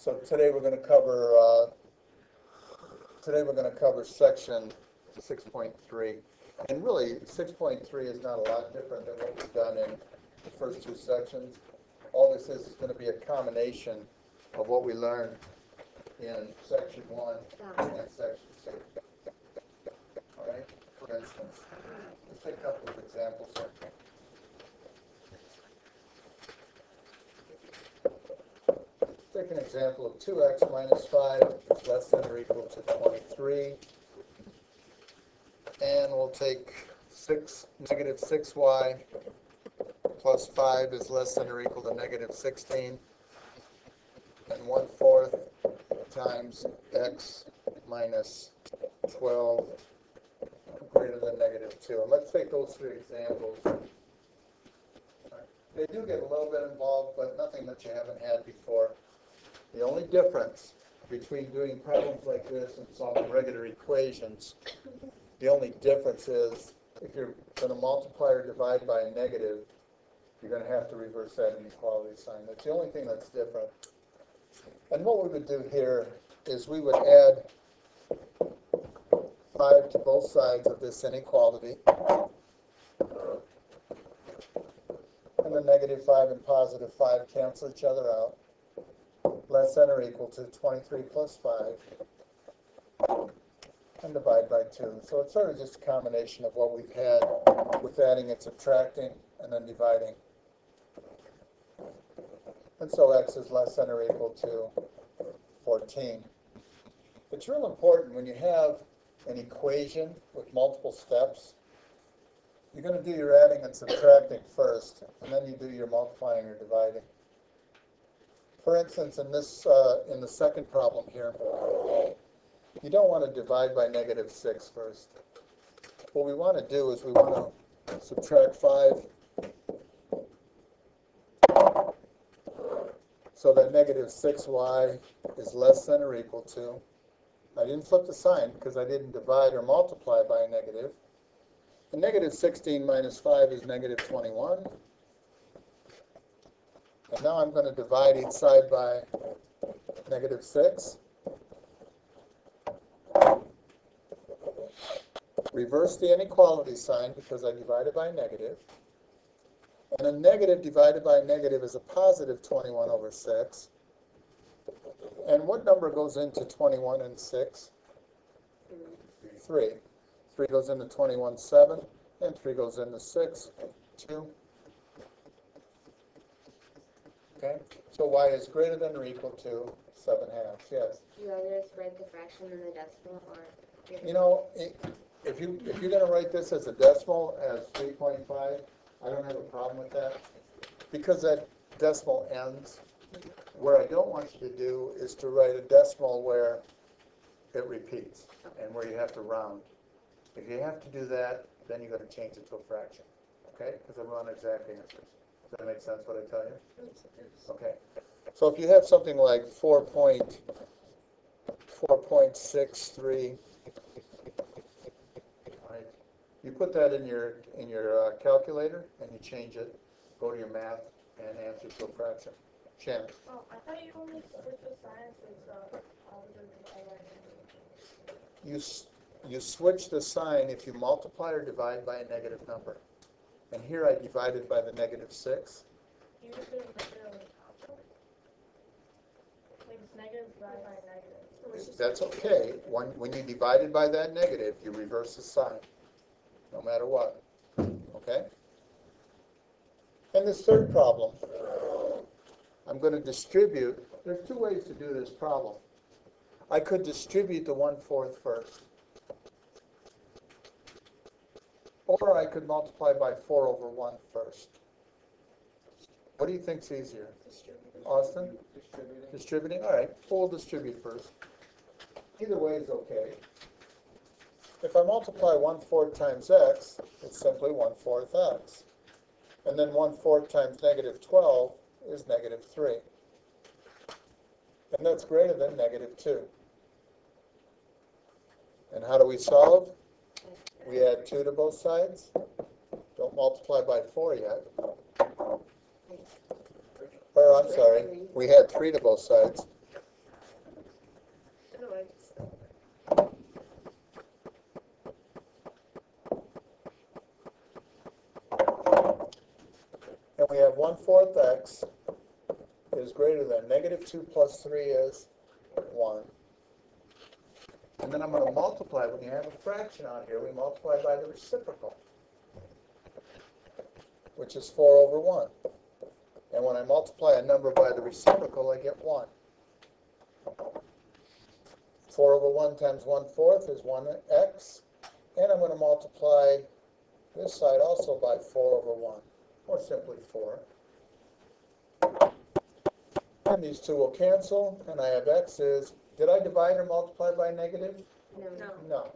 So today we're going to cover section 6.3, and really 6.3 is not a lot different than what we've done in the first two sections. All this is going to be a combination of what we learned in section 1 and section 2. All right. For instance, let's take a couple of examples here. Take an example of 2x minus 5 is less than or equal to 23. And we'll take negative 6y plus 5 is less than or equal to negative 16. And 1/4 times x minus 12 greater than negative 2. And let's take those three examples. They do get a little bit involved, but nothing that you haven't had before. The only difference between doing problems like this and solving regular equations, the only difference is if you're going to multiply or divide by a negative, you're going to have to reverse that inequality sign. That's the only thing that's different. And what we would do here is we would add 5 to both sides of this inequality. And the negative 5 and positive 5 cancel each other out. Less than or equal to 23 plus 5, and divide by 2. So it's sort of just a combination of what we've had with adding and subtracting and then dividing. And so x is less than or equal to 14. It's real important when you have an equation with multiple steps, you're going to do your adding and subtracting first, and then you do your multiplying or dividing. For instance, in the second problem here, you don't want to divide by negative 6 first. What we want to do is we want to subtract 5 so that negative 6y is less than or equal to, I didn't flip the sign because I didn't divide or multiply by a negative. And negative 16 minus 5 is negative 21. And now I'm going to divide each side by negative 6. Reverse the inequality sign because I divided by a negative. And a negative divided by a negative is a positive 21 over 6. And what number goes into 21 and 6? 3. 3 goes into 21, 7. And 3 goes into 6, 2. Okay, so y is greater than or equal to 7/2. Yes. Do you either just write the fraction in the decimal, or? You know, if you're going to write this as a decimal as 3.5, I don't have a problem with that because that decimal ends. Where I don't want you to do is to write a decimal where it repeats and where you have to round. If you have to do that, then you're going to change it to a fraction. Okay, because I want exact answers. Does that make sense what I tell you? Okay. So if you have something like 4.63, right, you put that in your calculator and you change it, go to your math and answer to a fraction. Shannon. Oh, I thought you only switch the signs You switch the sign if you multiply or divide by a negative number. And here I divided by the negative 6. You just did negative on the top. Like it's negative divided by negative. That's okay. When you divided by that negative, you reverse the sign, no matter what. Okay? And this third problem, I'm going to distribute. There's two ways to do this problem. I could distribute the 1/4 first. Or I could multiply by 4 over 1 first. What do you think's easier? Austin? Distributing? All right, we'll distribute first. Either way is okay. If I multiply 1/4 times x, it's simply 1/4 x. And then 1/4 times negative 12 is negative 3. And that's greater than negative 2. And how do we solve? We add 2 to both sides. Don't multiply by 4 yet. Or, I'm sorry, we had 3 to both sides. we have 1/4 x is greater than -2 plus 3 is 1. And then I'm going to multiply. When you have a fraction out here, we multiply by the reciprocal, which is 4 over 1. And when I multiply a number by the reciprocal, I get 1. 4 over 1 times 1/4 is 1x. And I'm going to multiply this side also by 4 over 1, or simply 4. And these two will cancel, and I have x is, did I divide or multiply by negative? No. No.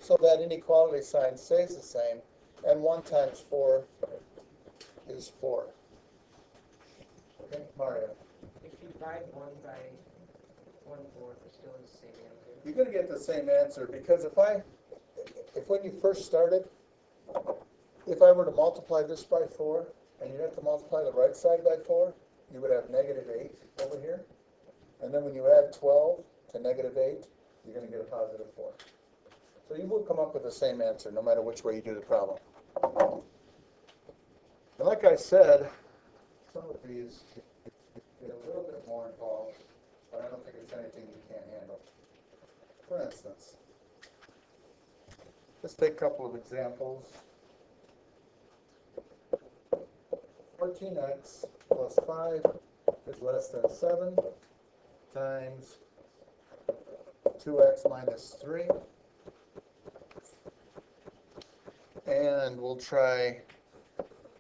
So that inequality sign stays the same, and 1 times 4 is 4. Okay, Mario? If you divide 1 by 1/4, it's still the same answer. You're going to get the same answer, because if when you first started, if I were to multiply this by 4, and you have to multiply the right side by 4, you would have -8 over here. And then when you add 12 to -8, you're going to get a positive 4. So you will come up with the same answer, no matter which way you do the problem. And like I said, some of these get a little bit more involved, but I don't think it's anything you can't handle. For instance, let's take a couple of examples. 14x plus 5 is less than 7 times 2x minus 3. And we'll try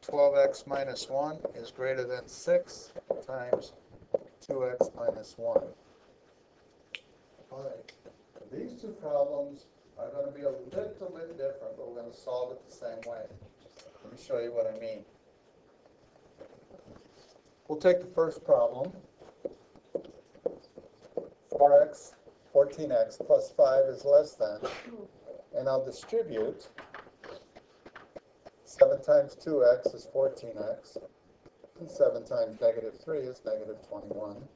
12x minus 1 is greater than 6 times 2x minus 1. All right. These two problems are going to be a little bit different, but we're going to solve it the same way. Let me show you what I mean. We'll take the first problem. 14x plus 5 is less than, and I'll distribute. 7 times 2x is 14x, and 7 times -3 is -21.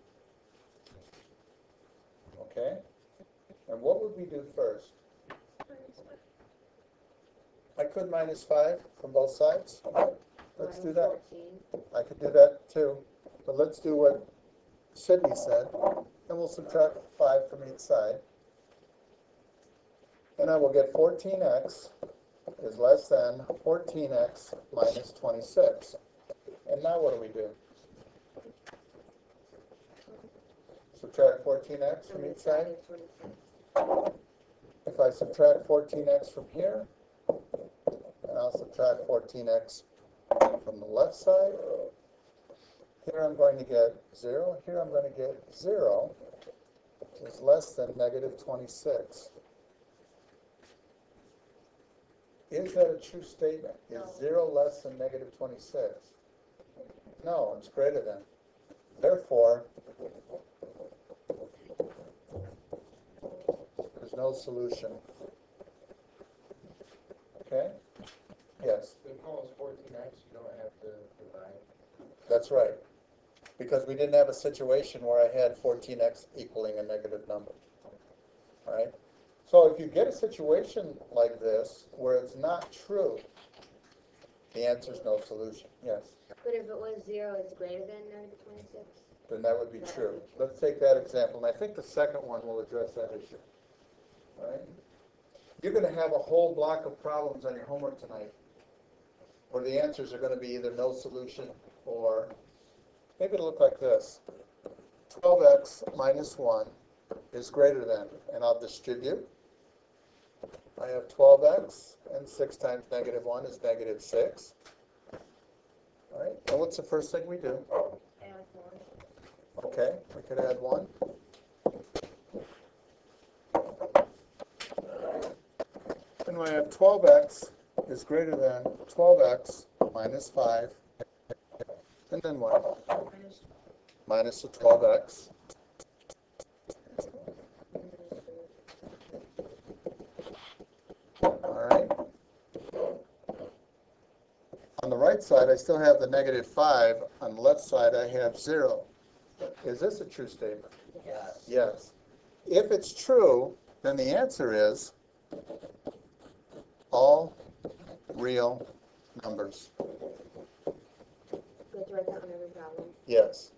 Okay? And what would we do first? I could minus 5 from both sides. Let's do that. 14. I could do that too. But let's do what Sydney said, and we'll subtract 5 from each side. And I will get 14x is less than 14x minus 26. And now what do we do? Subtract 14x from each side. Is 26. If I subtract 14x from here, and I'll subtract 14x from the left side, here I'm going to get 0, here I'm going to get 0, is less than -26. Is that a true statement? Is 0 less than -26? No, it's greater than. Therefore, there's no solution. Okay? Yes, If it calls 14x, you don't have to divide. that's right. Because we didn't have a situation where I had 14x equaling a negative number. All right? So if you get a situation like this where it's not true, the answer is no solution. Yes, But if it was 0, it's greater than -26. then that would be true. Let's take that example, and I think the second one will address that issue. All right? You're going to have a whole block of problems on your homework tonight where the answers are going to be either no solution or maybe it'll look like this. 12x minus 1 is greater than, and I'll distribute. I have 12x, and 6 times -1 is -6. All right, and what's the first thing we do? Add 1. Okay, we could add 1. And we have 12x is greater than 12x minus 5. And then what? Minus the 12x. All right. On the right side, I still have the -5. On the left side, I have 0. Is this a true statement? Yes. Yes. If it's true, then the answer is all real numbers. have to write that on every problem. Yes.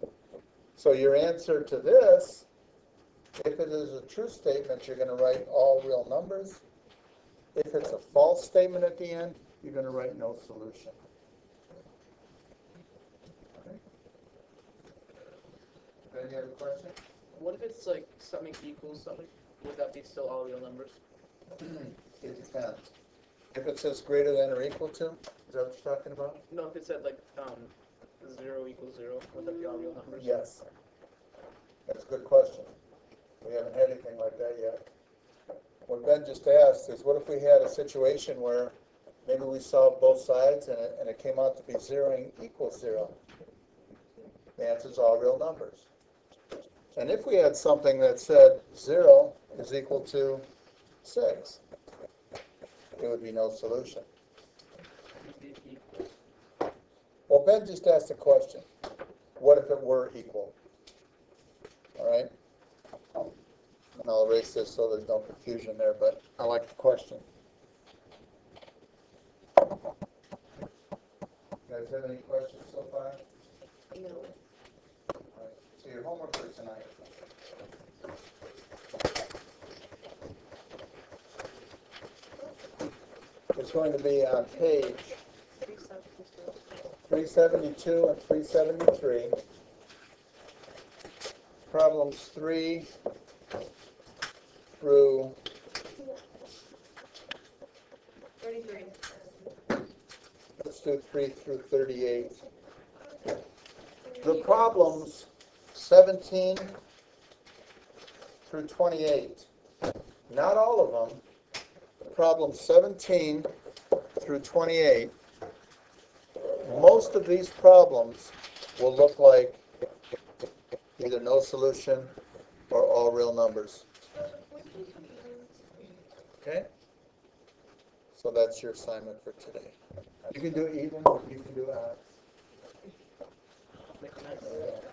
So your answer to this, if it is a true statement, you're going to write all real numbers. If it's a false statement at the end, you're going to write no solution. Okay. Any other questions? What if it's like something equals something? Would that be still all real numbers? It depends. If it says greater than or equal to, is that what you're talking about? No, if it said like 0 equals 0, would that be all real numbers? Yes. That's a good question. We haven't had anything like that yet. What Ben just asked is, what if we had a situation where maybe we solved both sides and it came out to be 0 equals 0? The answer is all real numbers. And if we had something that said 0 is equal to 6, it would be no solution. Well, Ben just asked a question. What if it were equal? All right? And I'll erase this so there's no confusion there, but I like the question. You guys have any questions so far? No. All right. So your homework for tonight. It's going to be on page 372 and 373. Problems 3 through 33. let's do 3 through 38. The problems 17 through 28. Not all of them. Problems 17 through 28. Most of these problems will look like either no solution or all real numbers. Okay? So that's your assignment for today. You can do even, you can do odd. Make a nice.